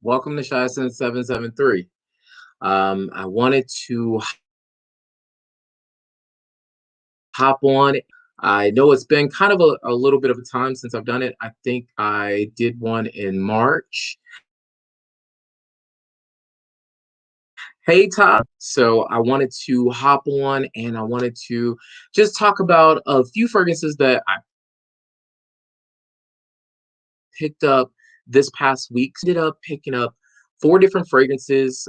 Welcome to Shison 773. I wanted to hop on. I know it's been kind of a little bit of a time since I've done it. I think I did one in March. Hey, Todd. So I wanted to hop on and I wanted to just talk about a few fragrances that I picked up this past week. Ended up picking up four different fragrances.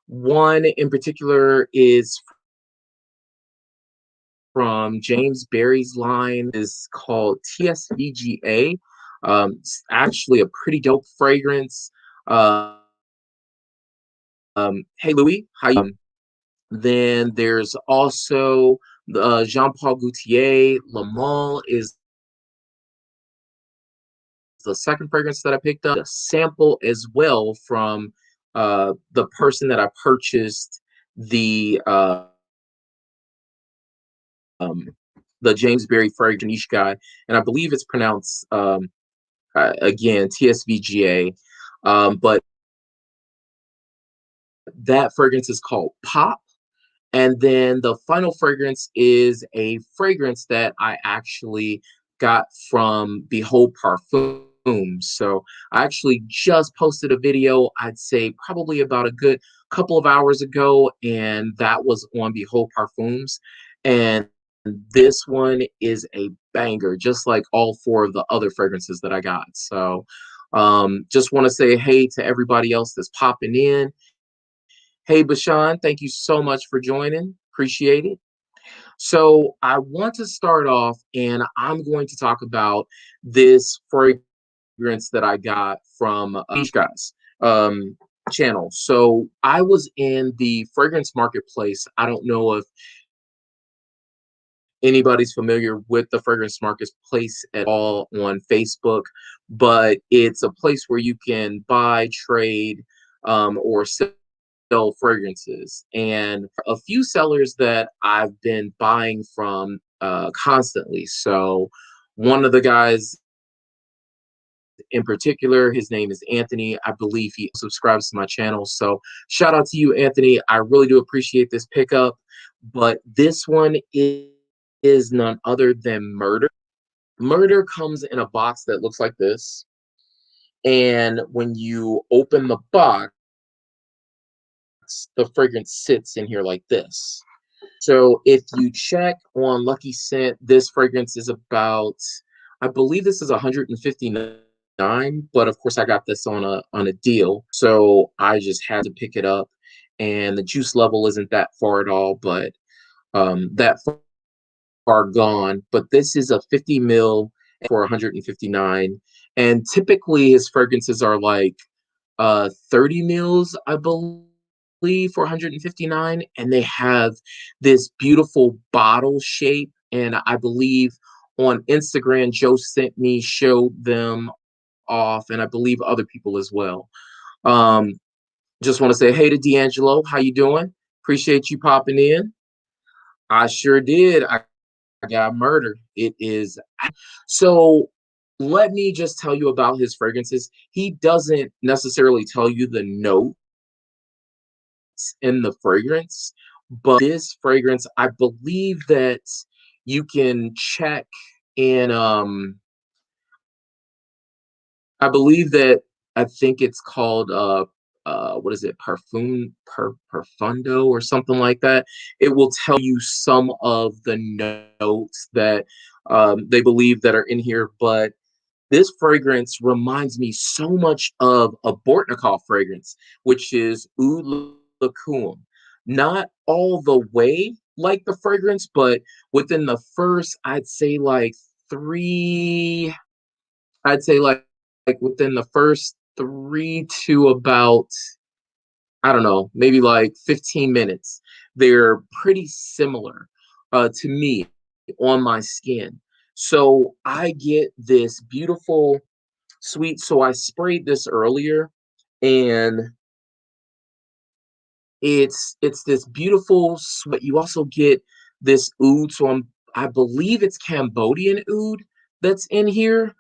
One in particular is from James Berry's line, is called TSVGA. It's actually a pretty dope fragrance. Hey Louis, how you? Then there's also Jean Paul Gaultier. Le Mans is the second fragrance that I picked up. A sample as well from the person that I purchased the um, the James Berry fragrance guy, and I believe it's pronounced again TSVGA, but that fragrance is called Pop. And then the final fragrance is a fragrance that I actually got from Behold Parfums. So I actually just posted a video, I'd say probably about a good couple of hours ago, and that was on Behold Parfums. And this one is a banger, just like all four of the other fragrances that I got. So just want to say hey to everybody else that's popping in. Hey, Bashan, thank you so much for joining. Appreciate it. So I want to start off, and I'm going to talk about this fragrance that I got from these guys channel. So I was in the fragrance marketplace. I don't know if anybody's familiar with the fragrance marketplace at all on Facebook, but it's a place where you can buy, trade, or sell fragrances. And a few sellers that I've been buying from constantly. So one of the guys in particular, his name is Anthony. I believe he subscribes to my channel. So shout out to you, Anthony. I really do appreciate this pickup. But this one is none other than Myrrder. Myrrder comes in a box that looks like this. And when you open the box, the fragrance sits in here like this. So if you check on Lucky Scent, this fragrance is about, I believe this is 159, but of course I got this on a deal, so I just had to pick it up. And the juice level isn't that far at all, but that far gone. But this is a 50 mil for 159, and typically his fragrances are like 30 mils, I believe, for 159, and they have this beautiful bottle shape. And I believe on Instagram, Joe sent me, showed them off, and I believe other people as well. Um, just want to say hey to D'Angelo, how you doing? Appreciate you popping in. I sure did. I got murdered. It is so. Let me just tell you about his fragrances. He doesn't necessarily tell you the note in the fragrance, but this fragrance, I believe that you can check in I believe that I think it's called what is it, Perfundo or something like that. It will tell you some of the notes that they believe that are in here. But this fragrance reminds me so much of a Bortnikov fragrance, which is Oud Lacoum. Not all the way like the fragrance, but within the first, I'd say like three, I'd say like within the first three to about, I don't know, maybe like 15 minutes, they're pretty similar to me on my skin. So I get this beautiful sweet. So I sprayed this earlier, and it's this beautiful sweat. You also get this oud. So I believe it's Cambodian oud that's in here,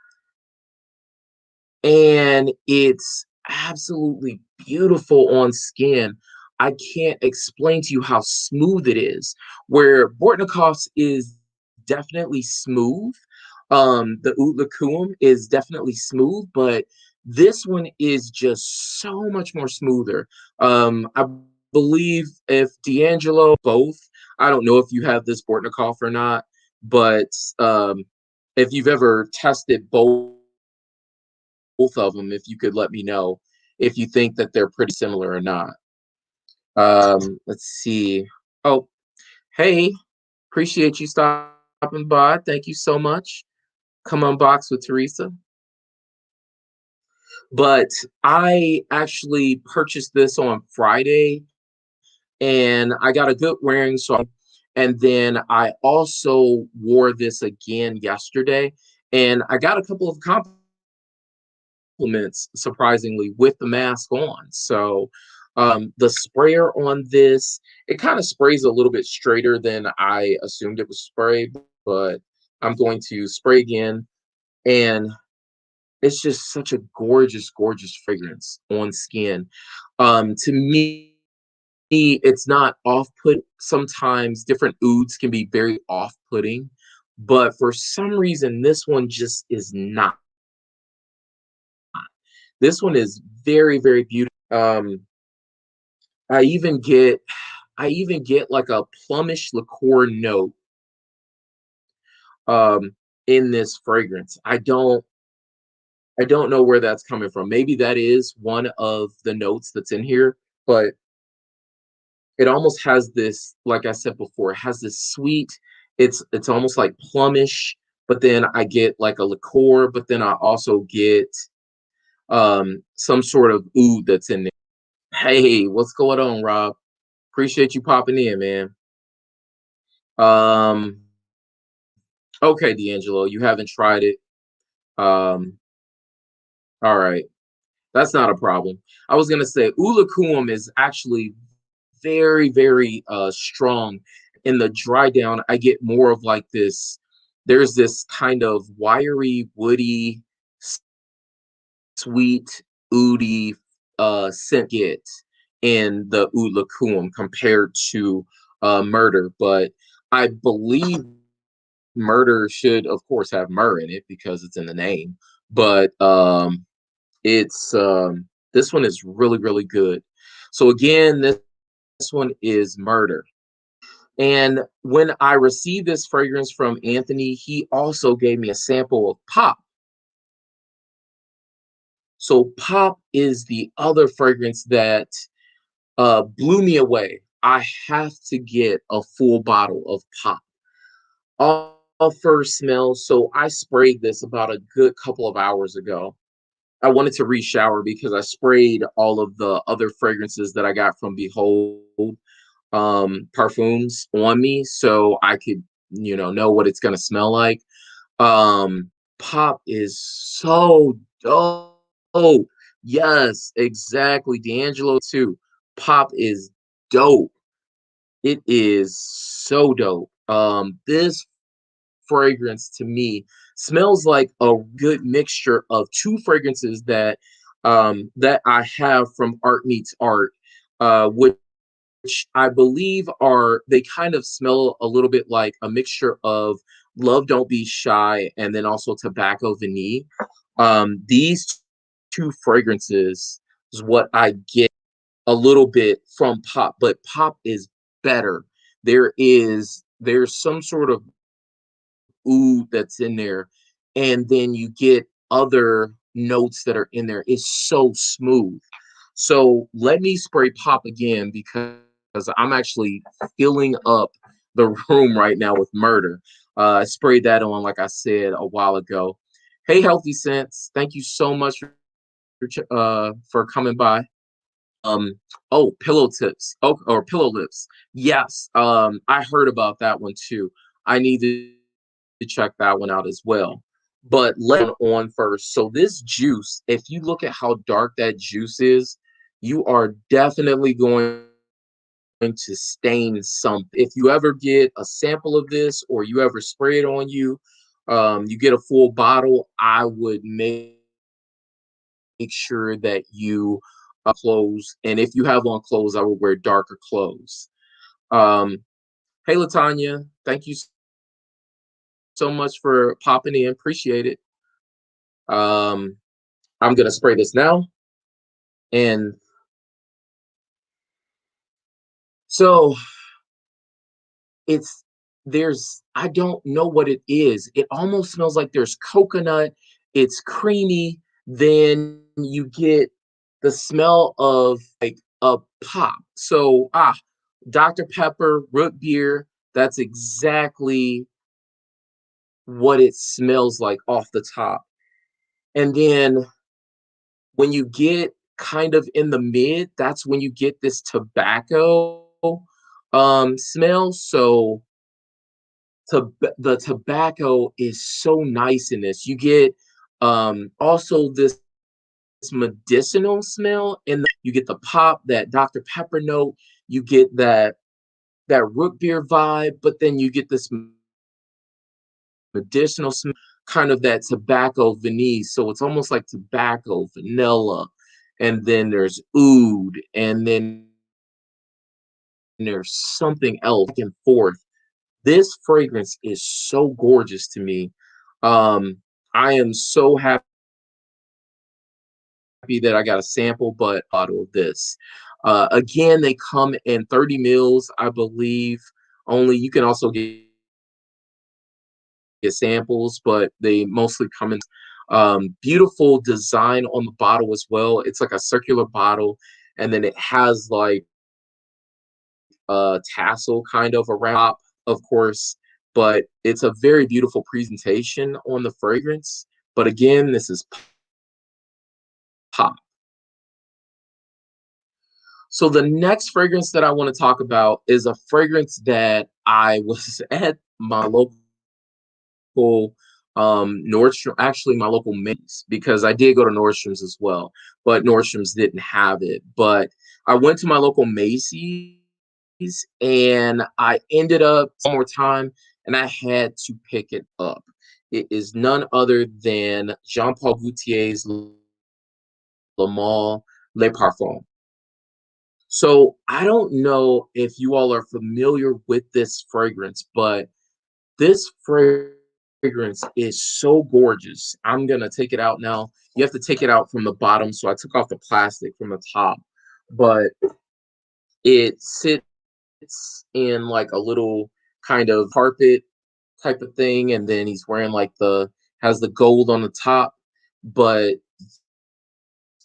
and it's absolutely beautiful on skin. I can't explain to you how smooth it is. Where Bortnikov's is definitely smooth. The Oud Lacoum is definitely smooth, but this one is just so much more smoother. I believe if D'Angelo both, I don't know if you have this Bortnikov or not, but um, if you've ever tested both of them, if you could let me know if you think that they're pretty similar or not. Let's see. Oh, hey, appreciate you stopping by. Thank you so much. Come unbox with Teresa. But I actually purchased this on Friday and I got a good wearing. And then I also wore this again yesterday and I got a couple of compliments surprisingly with the mask on. So the sprayer on this, it kind of sprays a little bit straighter than I assumed it was spray, but I'm going to spray again. And it's just such a gorgeous, gorgeous fragrance on skin. To me, it's not off-put. Sometimes different ouds can be very off-putting, but for some reason, this one just is not. This one is very, very beautiful. I even get, I even get like a plumish liqueur note um, in this fragrance. I don't know where that's coming from. Maybe that is one of the notes that's in here, but it almost has this, like I said before, it has this sweet, it's almost like plumish, but then I get like a liqueur, but then I also get some sort of oud that's in there. Hey, what's going on, Rob? Appreciate you popping in, man. Um, okay, D'Angelo, you haven't tried it. Um, all right. That's not a problem. I was gonna say Ulacuum is actually very, very strong. In the dry down, I get more of like this. There's this kind of wiry, woody, s- sweet, oody scent get in the Ulacuum compared to Murder. But I believe Murder should, of course, have myrrh in it because it's in the name. But it's this one is really, really good. So again, this one is Murder. And when I received this fragrance from Anthony, he also gave me a sample of Pop. So Pop is the other fragrance that blew me away. I have to get a full bottle of Pop. All first smell. So I sprayed this about a good couple of hours ago. I wanted to re-shower because I sprayed all of the other fragrances that I got from Behold Parfums on me so I could, know what it's gonna smell like. Pop is so dope. Oh, yes, exactly. D'Angelo too. Pop is dope. It is so dope. This fragrance to me smells like a good mixture of two fragrances that I have from Art Meets Art, which I believe are they kind of smell a little bit like a mixture of Love Don't Be Shy and then also Tobacco Vanille. These two fragrances is what I get a little bit from Pop, but Pop is better. There's some sort of oud that's in there, and then you get other notes that are in there. It's so smooth. So let me spray Pop again because I'm actually filling up the room right now with Murder. I sprayed that on, like I said a while ago. Hey, Healthy Sense, thank you so much for coming by. Um, oh, Pillow Tips, oh, or Pillow Lips. Yes, I heard about that one too. I need to check that one out as well. But let on first. So this juice, if you look at how dark that juice is, you are definitely going to stain something. If you ever get a sample of this or you ever spray it on you, you get a full bottle, I would make sure that you clothes, and if you have on clothes, I would wear darker clothes. Um, hey, Latanya, thank you so much for popping in. Appreciate it. Um, I'm gonna spray this now, and so it's there's I don't know what it is. It almost smells like there's coconut. It's creamy. Then you get the smell of like a pop. So Dr. Pepper, root beer. That's exactly what it smells like off the top. And then when you get kind of in the mid, that's when you get this tobacco smell. So the tobacco is so nice in this. You get also this medicinal smell, and you get the pop, that Dr. Pepper note. You get that root beer vibe, but then you get this medicinal smell, kind of that tobacco vanille. So it's almost like tobacco, vanilla, and then there's oud, and then there's something else back and forth. This fragrance is so gorgeous to me. Um, I am so happy that I got a sample, but bottle of this. Again, they come in 30 mils, I believe. Only you can also get samples, but they mostly come in beautiful design on the bottle as well. It's like a circular bottle, and then it has like a tassel kind of around top, of course, but it's a very beautiful presentation on the fragrance. But again, this is pop. So the next fragrance that I want to talk about is a fragrance that I was at my local Nordstrom, actually my local Macy's, because I did go to Nordstrom's as well, but Nordstrom's didn't have it. But I went to my local Macy's and I ended up one more time and I had to pick it up. It is none other than Jean Paul Gaultier's Le Male Les Parfums. So I don't know if you all are familiar with this fragrance, but this fragrance is so gorgeous. I'm gonna take it out now. You have to take it out from the bottom, so I took off the plastic from the top, but it sits in like a little kind of carpet type of thing, and then he's wearing like the has the gold on the top. But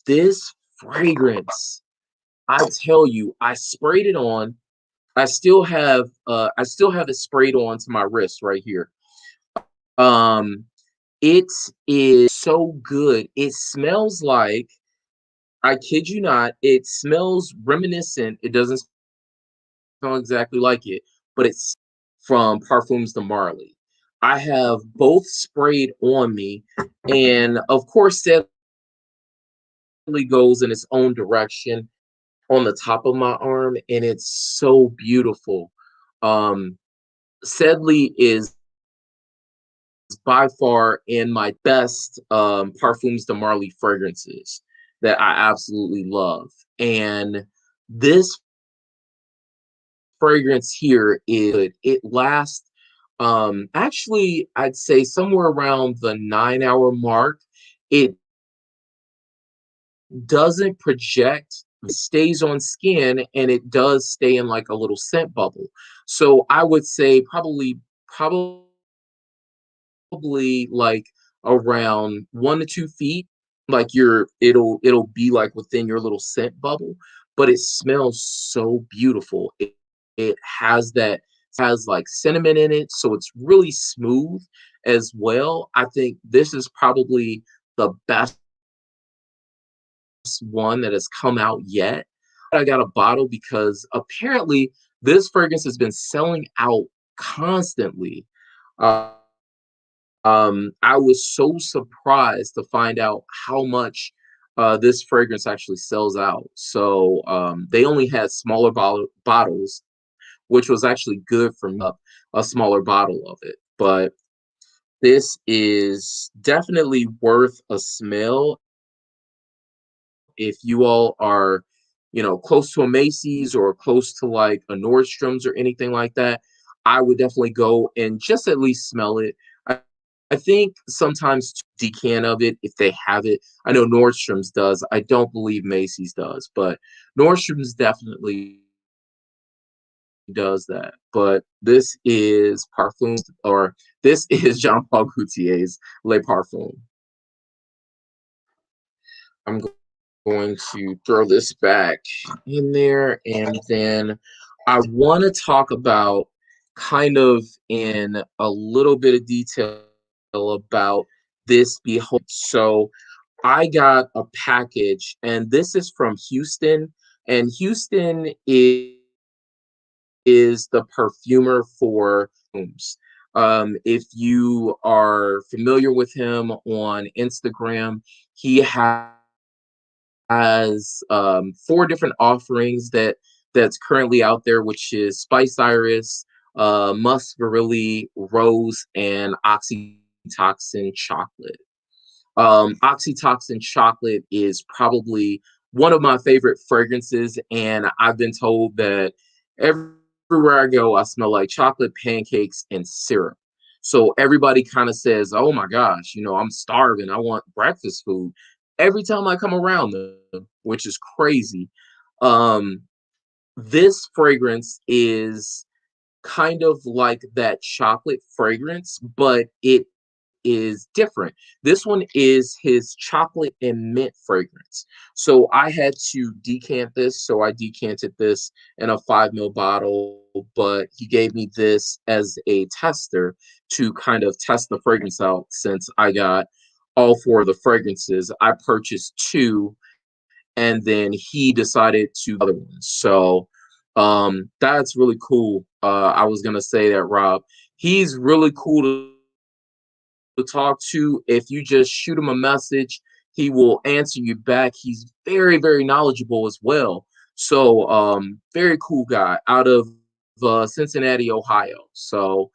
this fragrance, I tell you, I sprayed it on. I still have it sprayed on to my wrist right here. Um it is so good. It smells like, I kid you not, it smells reminiscent. It doesn't smell exactly like it, but it's from Parfums de Marly. I have both sprayed on me, and of course, Sedley goes in its own direction on the top of my arm, and it's so beautiful. Um, Sedley is by far in my best Parfums de Marly fragrances that I absolutely love. And this fragrance here is it lasts actually I'd say somewhere around the 9 hour mark. It doesn't project, it stays on skin, and it does stay in like a little scent bubble. So I would say probably like around 1 to 2 feet. Like it'll be like within your little scent bubble, but it smells so beautiful. It has that has like cinnamon in it, so it's really smooth as well. I think this is probably the best one that has come out yet. I got a bottle because apparently this fragrance has been selling out constantly. Uh, I was so surprised to find out how much this fragrance actually sells out. So they only had smaller bottles, which was actually good for me, a smaller bottle of it. But this is definitely worth a smell. If you all are, close to a Macy's or close to like a Nordstrom's or anything like that, I would definitely go and just at least smell it. I, I think sometimes decan of it if they have it. I know Nordstrom's does. I don't believe Macy's does, but Nordstrom's definitely does that. But this is Parfums, or this is Jean Paul Gaultier's Le Parfum. I'm going to throw this back in there, and then I want to talk about kind of in a little bit of detail about this Behold. So I got a package, and this is from Houston, and Houston is the perfumer for Parfums. If you are familiar with him on Instagram, he has four different offerings that's currently out there, which is Spice Iris, Musk Verily, Rose, and Oxytocin Chocolate. Oxytocin Chocolate is probably one of my favorite fragrances, and I've been told that everywhere I go, I smell like chocolate, pancakes, and syrup. So everybody kind of says, "Oh my gosh, I'm starving. I want breakfast food." Every time I come around them, which is crazy. Um, this fragrance is kind of like that chocolate fragrance, but it is different. This one is his chocolate and mint fragrance. So I had to decant this. So I decanted this in a 5 ml bottle, but he gave me this as a tester to kind of test the fragrance out since I got all four of the fragrances. I purchased two, and then he decided to other ones. So that's really cool. I was gonna say that, Rob. He's really cool to talk to. If you just shoot him a message, he will answer you back. He's very, very knowledgeable as well. So, very cool guy out of Cincinnati, Ohio. So,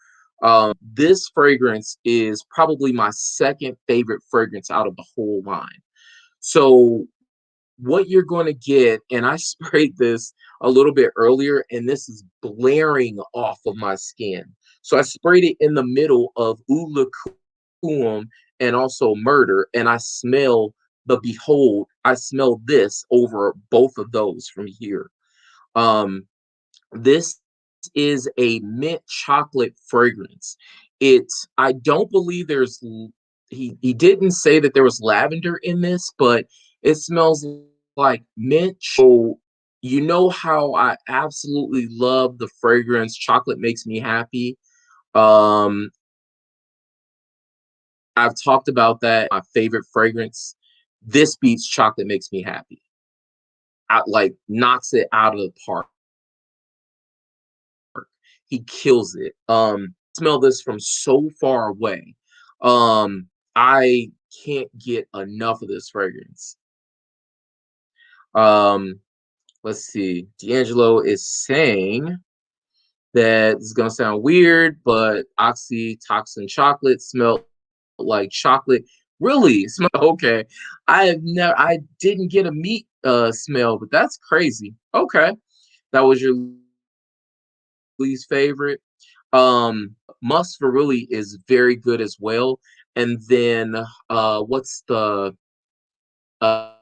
this fragrance is probably my second favorite fragrance out of the whole line. So, what you're going to get, and I sprayed this a little bit earlier, and this is blaring off of my skin. So I sprayed it in the middle of Ula and also Myrrder, and I smell the Behold. I smell this over both of those from here. Um, this is a mint chocolate fragrance. I don't believe he didn't say that there was lavender in this, but it smells like mint. So you know how I absolutely love the fragrance Chocolate Makes Me Happy. Um, I've talked about that. My favorite fragrance. This beats Chocolate Makes Me Happy. Like knocks it out of the park. He kills it. Smell this from so far away. I can't get enough of this fragrance. Um, let's see. D'Angelo is saying that this is gonna sound weird, but oxytocin chocolate smelled like chocolate. Really? Smell okay. I didn't get a meat smell, but that's crazy. Okay. That was your least favorite. Musk really is very good as well. And then what's the uh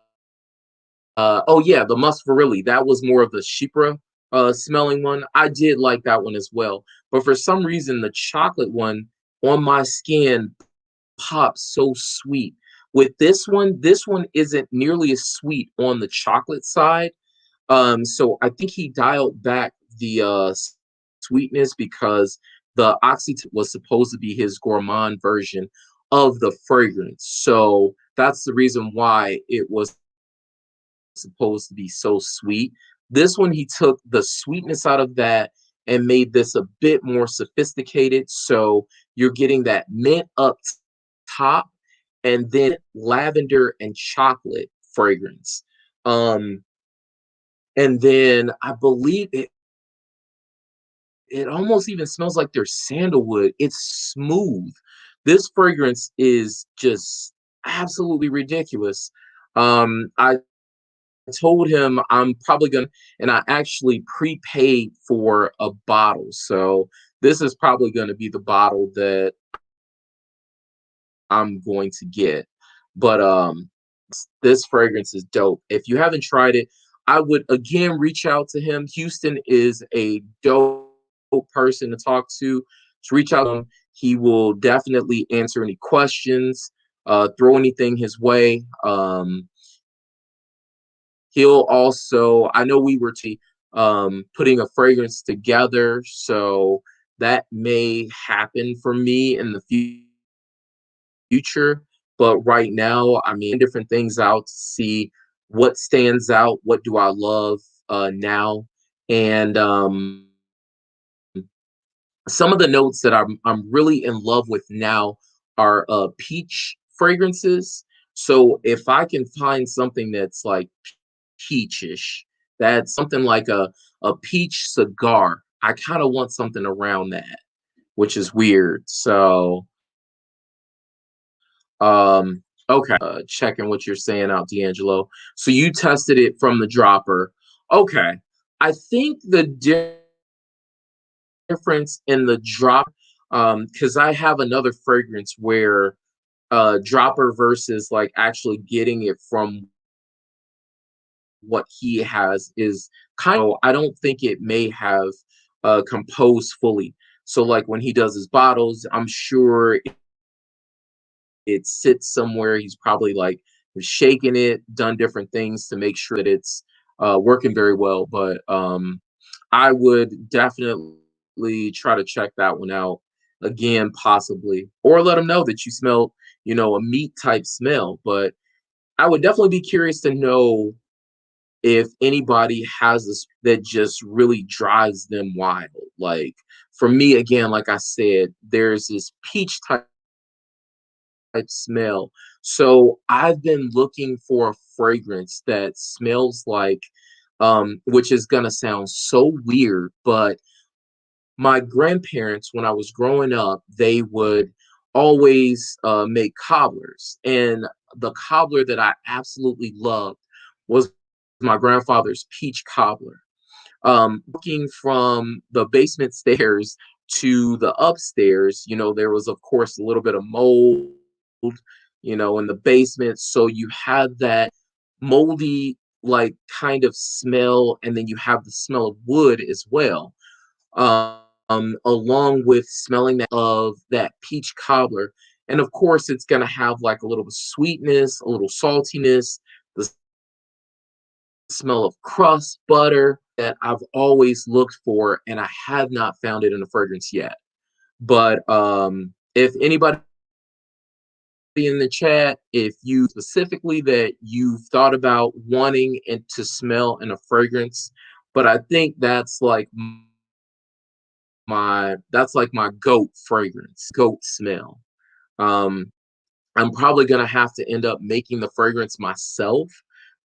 oh yeah, the Musk really, that was more of the Shipra smelling one. I did like that one as well. But for some reason the chocolate one on my skin pops so sweet. With this one isn't nearly as sweet on the chocolate side. So I think he dialed back the sweetness because the oxy was supposed to be his gourmand version of the fragrance. So that's the reason why it was supposed to be so sweet. This one, he took the sweetness out of that and made this a bit more sophisticated. So you're getting that mint up top and then lavender and chocolate fragrance. Um, and then I believe it almost even smells like there's sandalwood. It's smooth. This fragrance is just absolutely ridiculous. I told him I'm probably gonna, and I actually prepaid for a bottle. So this is probably going to be the bottle that I'm going to get. But this fragrance is dope. If you haven't tried it, I would again reach out to him. Houston is a dope person to talk to. Just reach out to him. He will definitely answer any questions, throw anything his way. He'll also, I know we were putting a fragrance together, so that may happen for me in the future. But right now, I mean, different things out to see what stands out, what do I love now, and some of the notes that I'm really in love with now are peach fragrances. So if I can find something that's like peachish, that's something like a peach cigar. I kind of want something around that, which is weird. So okay, checking what you're saying out, D'Angelo. So you tested it from the dropper. Okay. I think the difference in the drop, because I have another fragrance where dropper versus like actually getting it from what he has is kind of, I don't think it may have composed fully. So like when he does his bottles, I'm sure it sits somewhere. He's probably like shaking it, done different things to make sure that it's working very well. But I would definitely try to check that one out again, possibly, or let them know that you smell, a meat type smell. But I would definitely be curious to know if anybody has this that just really drives them wild. Like for me, again, like I said, there's this peach type smell. So I've been looking for a fragrance that smells like, which is gonna sound so weird, but my grandparents, when I was growing up, they would always make cobblers, and the cobbler that I absolutely loved was my grandfather's peach cobbler. Looking from the basement stairs to the upstairs, there was of course a little bit of mold, in the basement. So you had that moldy, like kind of smell, and then you have the smell of wood as well. Along with smelling of that peach cobbler. And of course, it's gonna have like a little bit of sweetness, a little saltiness, the smell of crust, butter that I've always looked for, and I have not found it in a fragrance yet. But if anybody in the chat, if you specifically that you've thought about wanting it to smell in a fragrance, but I think that's like my goat fragrance, goat smell. Um, I'm probably gonna have to end up making the fragrance myself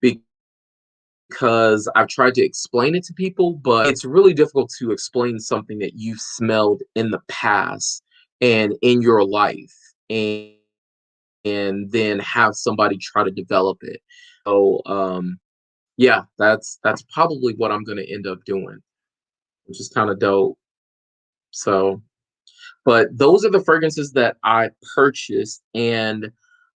because I've tried to explain it to people, but it's really difficult to explain something that you've smelled in the past and in your life, and then have somebody try to develop it. So yeah, that's probably what I'm gonna end up doing, which is kind of dope. So but those are the fragrances that I purchased, and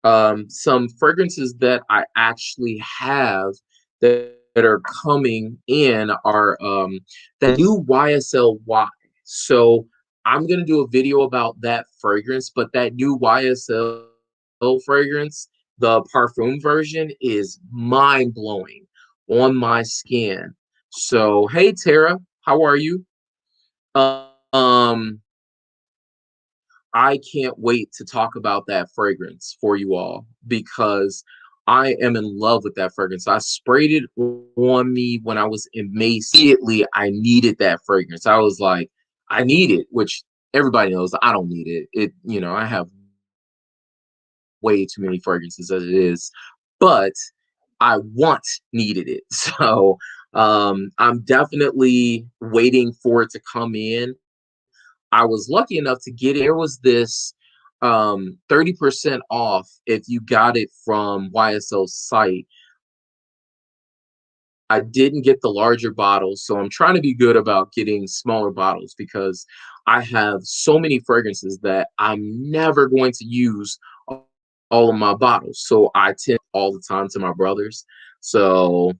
some fragrances that I actually have that are coming in are the new YSL. So I'm gonna do a video about that fragrance, but that new YSL fragrance, the Parfum version, is mind blowing on my skin. So hey Tara, how are you? Um, I can't wait to talk about that fragrance for you all because I am in love with that fragrance. I sprayed it on me when I was in Mace. Immediately, I needed that fragrance. I was like, I need it, which everybody knows I don't need it. I have way too many fragrances as it is, but I needed it. So I'm definitely waiting for it to come in. I was lucky enough to get it. There was this 30% off if you got it from YSL's site. I didn't get the larger bottles, so I'm trying to be good about getting smaller bottles because I have so many fragrances that I'm never going to use all of my bottles. So I tend all the time to my brothers. So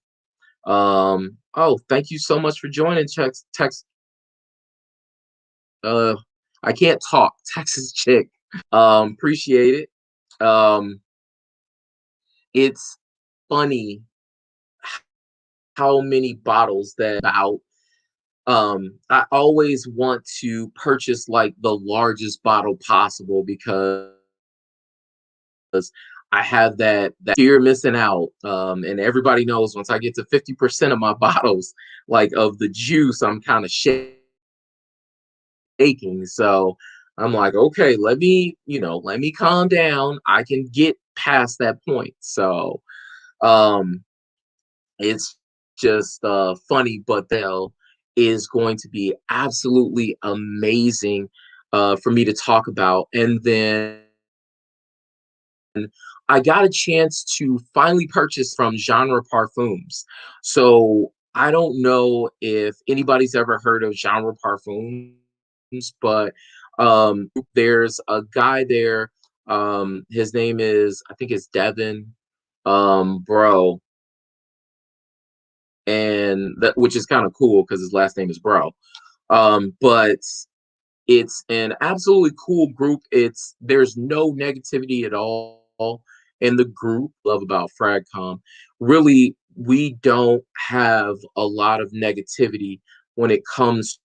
oh, thank you so much for joining uh I can't talk. Texas chick. Appreciate it. It's funny how many bottles that out. I always want to purchase like the largest bottle possible because I have that fear of missing out. And everybody knows once I get to 50% of my bottles, like of the juice, I'm kind of shaking. So I'm like, okay, let me calm down. I can get past that point. So um it's just funny, but Dell is going to be absolutely amazing for me to talk about. And then I got a chance to finally purchase from Genre Parfums. So I don't know if anybody's ever heard of Genre Parfums, but there's a guy there. His name is, I think it's Devin, bro, and that which is kind of cool because his last name is Bro. But it's an absolutely cool group. There's no negativity at all in the group. Love about Fragcom. Really, we don't have a lot of negativity when it comes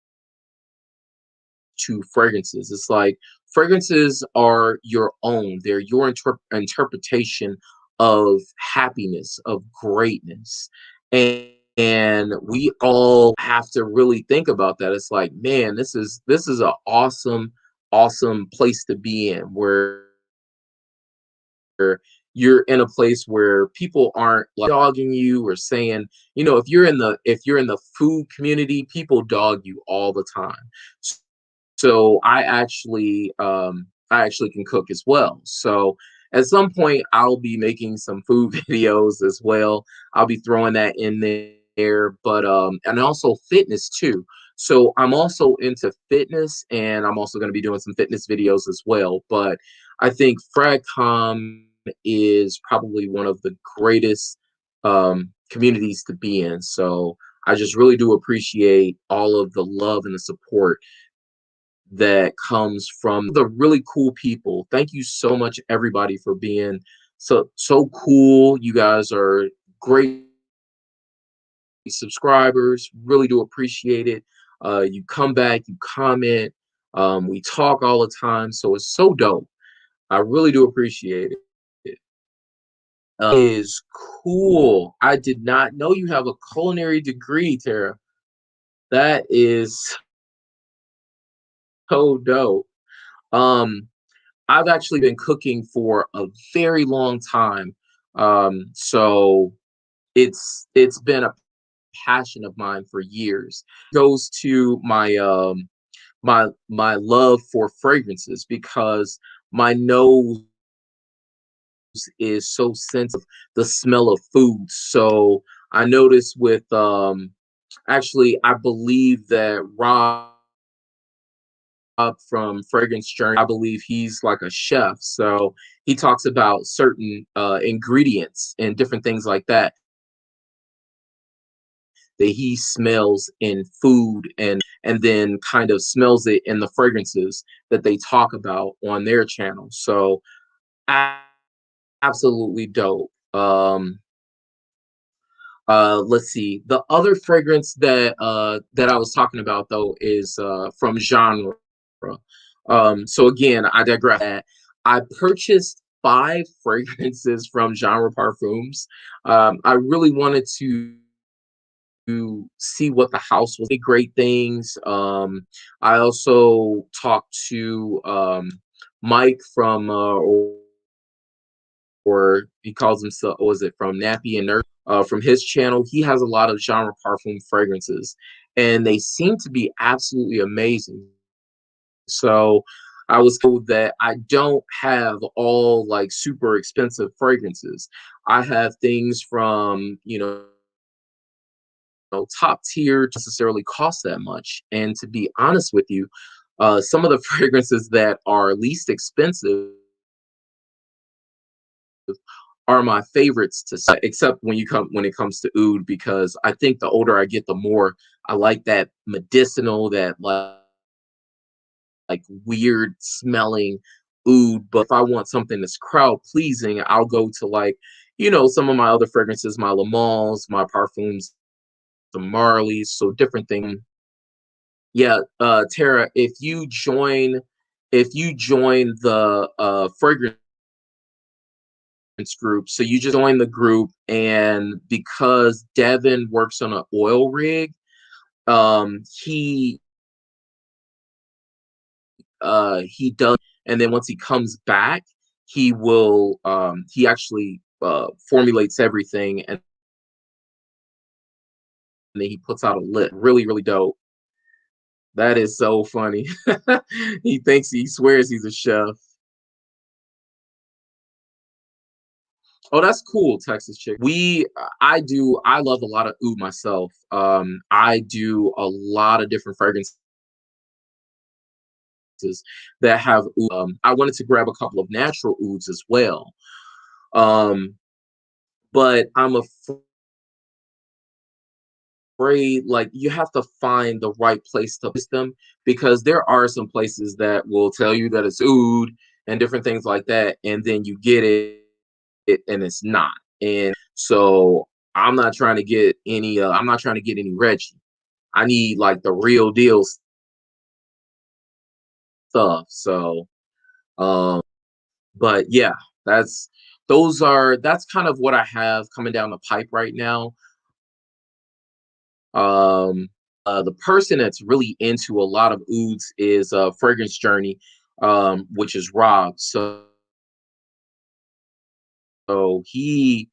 to fragrances. It's like fragrances are your own. They're your interpretation of happiness, of greatness. And we all have to really think about that. It's like, man, this is an awesome place to be in where you're in a place where people aren't like dogging you or saying, if you're in the food community, people dog you all the time. So I actually can cook as well. So at some point I'll be making some food videos as well. I'll be throwing that in there, but and also fitness too. So I'm also into fitness and I'm also going to be doing some fitness videos as well. But I think Fragcom is probably one of the greatest communities to be in. So I just really do appreciate all of the love and the support that comes from the really cool people. Thank you so much, everybody, for being so cool. You guys are great subscribers. Really do appreciate it. You come back, you comment. We talk all the time, so it's so dope. I really do appreciate it. Is cool. I did not know you have a culinary degree, Tara. That is so dope. Um, I've actually been cooking for a very long time. So it's been a passion of mine for years. Goes to my love for fragrances because my nose is so sensitive the smell of food. So I noticed with actually I believe that from Fragrance Journey. I believe he's like a chef. So he talks about certain ingredients and different things like that he smells in food and then kind of smells it in the fragrances that they talk about on their channel. So a- absolutely dope. Let's see. The other fragrance that I was talking about though is from Genre. So again, I digress. I purchased 5 fragrances from Genre Parfums. I really wanted to see what the house was. Great things. I also talked to Mike from or he calls himself, was it from Nappy and Nurse? From his channel, he has a lot of Genre Parfum fragrances, and they seem to be absolutely amazing. So I was told that I don't have all like super expensive fragrances. I have things from top tier necessarily cost that much. And to be honest with you, some of the fragrances that are least expensive are my favorites to say, except when it comes to oud, because I think the older I get, the more I like that medicinal, that like weird smelling oud. But if I want something that's crowd pleasing, I'll go to like, some of my other fragrances, my Lamals, my Parfums, the Marleys, so different things. Yeah, Tara, if you join the fragrance group, so you just join the group, and because Devin works on an oil rig, he does, and then once he comes back, he actually formulates everything, and then he puts out a list. Really, really dope. That is so funny. He swears he's a chef. Oh, that's cool, Texas chick. I love a lot of oud myself. I do a lot of different fragrances that have oud. I wanted to grab a couple of natural ouds as well. Um, but I'm afraid, like, you have to find the right place to place them, because there are some places that will tell you that it's oud and different things like that, and then you get it and it's not. And so I'm not trying to get any Reggie. I need like the real deal stuff. So um but yeah, that's that's kind of what I have coming down the pipe right now. Um the person that's really into a lot of ouds is Fragrance Journey, which is Rob. So he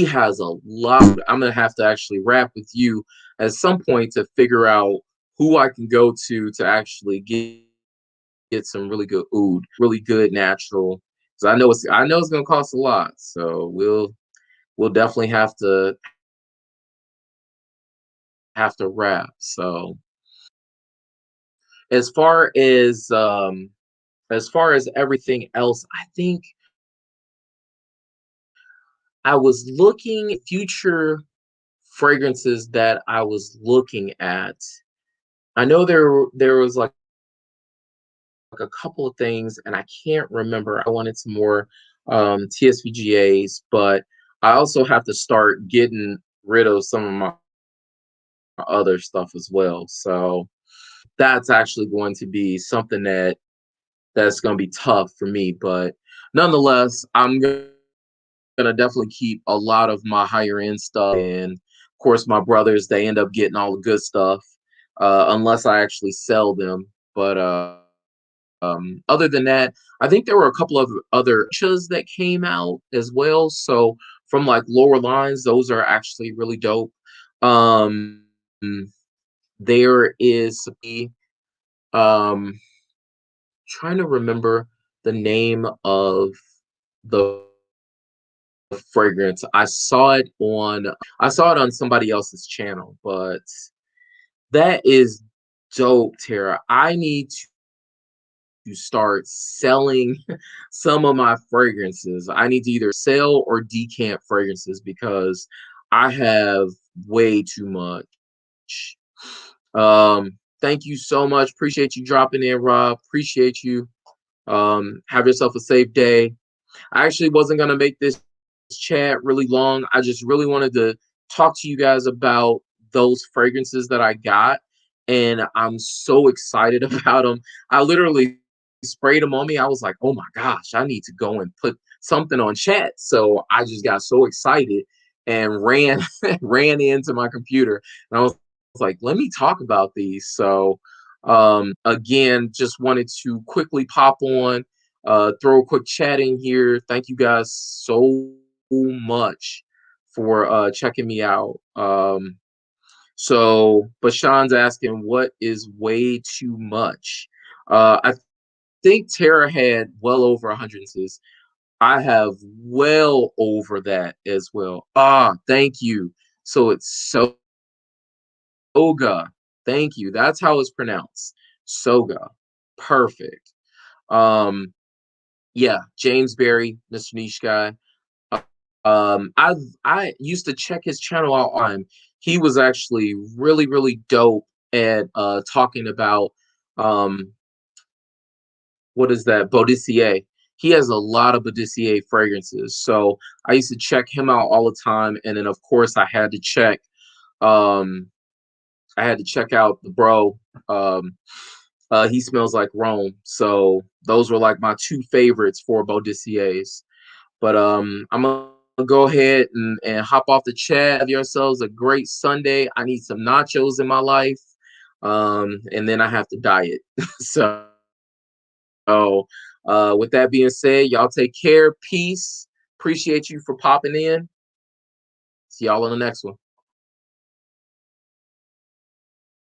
has a lot. I'm gonna have to actually wrap with you at some point to figure out who I can go to actually get some really good oud, really good natural. So I know it's gonna cost a lot. So we'll definitely have to wrap. So as far as um as far as everything else, I think I was looking at future fragrances that I was looking at. I know there was like a couple of things, and I can't remember. I wanted some more TSVGAs, but I also have to start getting rid of some of my other stuff as well. So that's actually going to be something that's going to be tough for me. But nonetheless, I'm gonna definitely keep a lot of my higher end stuff, and of course, my brothers, they end up getting all the good stuff, unless I actually sell them. But other than that, I think there were a couple of other chas that came out as well. So from like lower lines, those are actually really dope. Um, there is the um trying to remember the name of the fragrance. I saw it on somebody else's channel, but that is dope, Tara. I need to start selling some of my fragrances. I need to either sell or decant fragrances because I have way too much. Thank you so much. Appreciate you dropping in, Rob. Appreciate you. Have yourself a safe day. I actually wasn't gonna make this chat really long. I just really wanted to talk to you guys about those fragrances that I got, and I'm so excited about them. I literally sprayed them on me. I was like, "Oh my gosh, I need to go and put something on chat." So I just got so excited and ran ran into my computer, and I was like, "Let me talk about these." So again, just wanted to quickly pop on, throw a quick chat in here. Thank you guys so much for checking me out. So Bashan's asking, what is way too much? I think Tara had well over 100. I have well over that as well. Ah, thank you. So it's so Tsvga. Thank you. That's how it's pronounced. Soga. Perfect. Um, yeah, James Berry, Mr. Niche Guy. I used to check his channel out on. He was actually really, really dope at talking about um what is that? Bodissier. He has a lot of Bodissier fragrances. So I used to check him out all the time. And then of course um I had to check out the bro. He smells like Rome. So those were like my two favorites for Bodissiers. But I'm gonna go ahead and hop off the chat. Have yourselves a great Sunday. I need some nachos in my life. And then I have to diet. So with that being said, y'all take care. Peace. Appreciate you for popping in. See y'all on the next one.